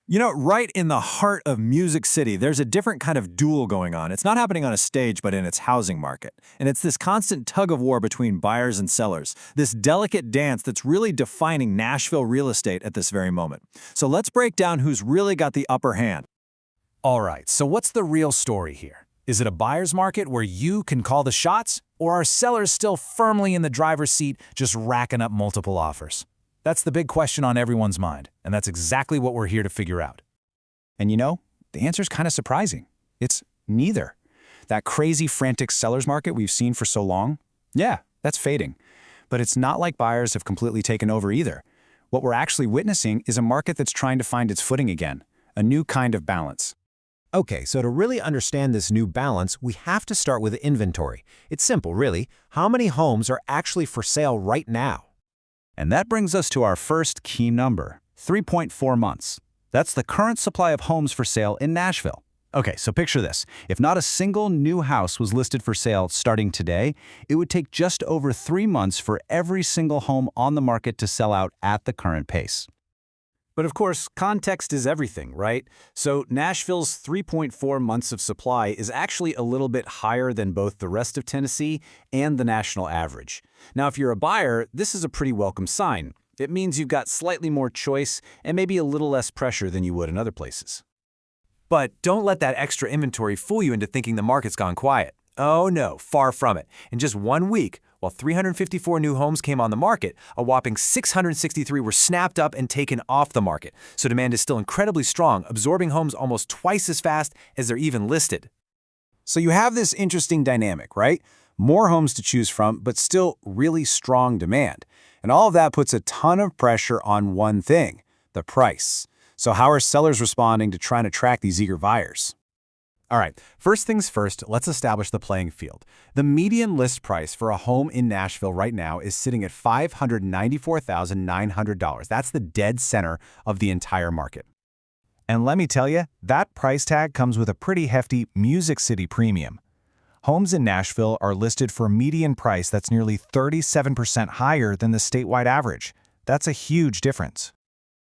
You know, right in the heart of Music City, there's a different kind of duel going on. It's not happening on a stage, but in its housing market. And it's this constant tug of war between buyers and sellers, this delicate dance that's really defining Nashville real estate at this very moment. So let's break down who's really got the upper hand. All right, so what's the real story here? Is it a buyer's market where you can call the shots, or are sellers still firmly in the driver's seat, just racking up multiple offers? That's the big question on everyone's mind, and that's exactly what we're here to figure out. And you know, the answer's kind of surprising. It's neither. That crazy, frantic seller's market we've seen for so long, yeah, that's fading. But it's not like buyers have completely taken over either. What we're actually witnessing is a market that's trying to find its footing again, a new kind of balance. Okay, so to really understand this new balance, we have to start with inventory. It's simple, really. How many homes are actually for sale right now? And that brings us to our first key number, 3.4 months. That's the current supply of homes for sale in Nashville. Okay, so picture this. If not a single new house was listed for sale starting today, it would take just over 3 months for every single home on the market to sell out at the current pace. But of course, context is everything, right? So Nashville's 3.4 months of supply is actually a little bit higher than both the rest of Tennessee and the national average. Now, if you're a buyer, this is a pretty welcome sign. It means you've got slightly more choice and maybe a little less pressure than you would in other places. But don't let that extra inventory fool you into thinking the market's gone quiet. Oh no, far from it. In just 1 week, while 354 new homes came on the market, a whopping 663 were snapped up and taken off the market. So demand is still incredibly strong, absorbing homes almost twice as fast as they're even listed. So you have this interesting dynamic, right? More homes to choose from, but still really strong demand. And all of that puts a ton of pressure on one thing, the price. So how are sellers responding to trying to attract these eager buyers? All right, first things first, let's establish the playing field. The median list price for a home in Nashville right now is sitting at $594,900. That's the dead center of the entire market. And let me tell you, that price tag comes with a pretty hefty Music City premium. Homes in Nashville are listed for a median price that's nearly 37% higher than the statewide average. That's a huge difference.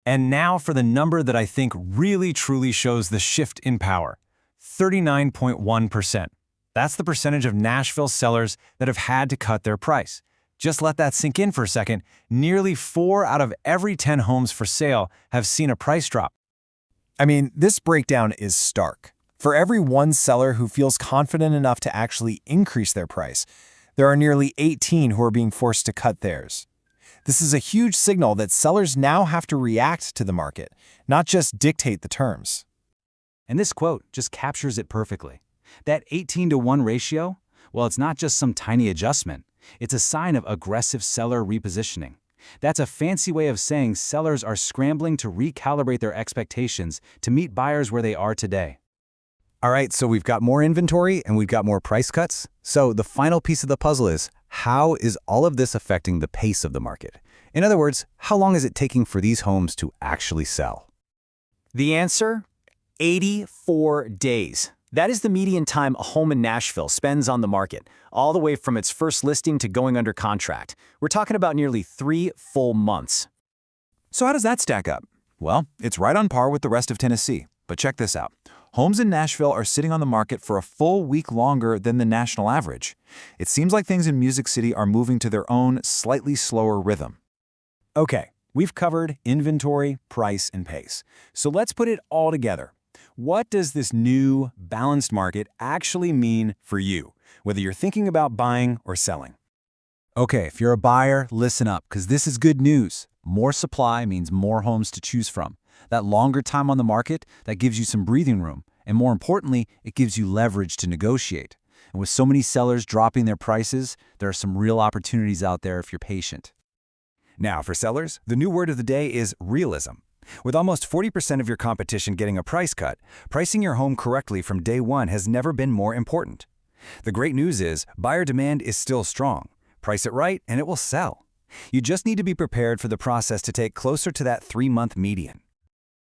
And now for the number that I think really truly shows the shift in power. 39.1%. That's the percentage of Nashville sellers that have had to cut their price. Just let that sink in for a second. Nearly 4 out of every 10 homes for sale have seen a price drop. I mean, this breakdown is stark. For every one seller who feels confident enough to actually increase their price, there are nearly 18 who are being forced to cut theirs. This is a huge signal that sellers now have to react to the market, not just dictate the terms. And this quote just captures it perfectly. That 18-to-1 ratio, well, it's not just some tiny adjustment. It's a sign of aggressive seller repositioning. That's a fancy way of saying sellers are scrambling to recalibrate their expectations to meet buyers where they are today. All right, so we've got more inventory and we've got more price cuts. So the final piece of the puzzle is, how is all of this affecting the pace of the market? In other words, how long is it taking for these homes to actually sell? The answer? 84 days. That is the median time a home in Nashville spends on the market, all the way from its first listing to going under contract. We're talking about nearly 3 full months. So how does that stack up? Well, it's right on par with the rest of Tennessee. But check this out. Homes in Nashville are sitting on the market for a full week longer than the national average. It seems like things in Music City are moving to their own, slightly slower rhythm. Okay, we've covered inventory, price, and pace. So let's put it all together. What does this new, balanced market actually mean for you, whether you're thinking about buying or selling? Okay, if you're a buyer, listen up, because this is good news. More supply means more homes to choose from. That longer time on the market, that gives you some breathing room. And more importantly, it gives you leverage to negotiate. And with so many sellers dropping their prices, there are some real opportunities out there if you're patient. Now, for sellers, the new word of the day is realism. With almost 40% of your competition getting a price cut, pricing your home correctly from day one has never been more important. The great news is, buyer demand is still strong. Price it right and it will sell. You just need to be prepared for the process to take closer to that 3-month median.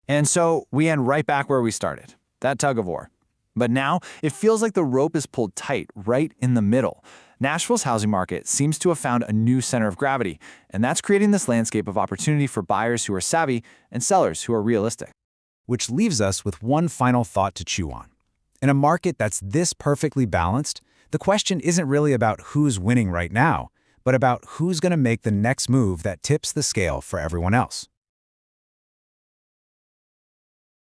And so we end right back where we started, that tug of war. But now it feels like the rope is pulled tight right in the middle. Nashville's housing market seems to have found a new center of gravity, and that's creating this landscape of opportunity for buyers who are savvy and sellers who are realistic. Which leaves us with one final thought to chew on. In a market that's this perfectly balanced, the question isn't really about who's winning right now, but about who's going to make the next move that tips the scale for everyone else.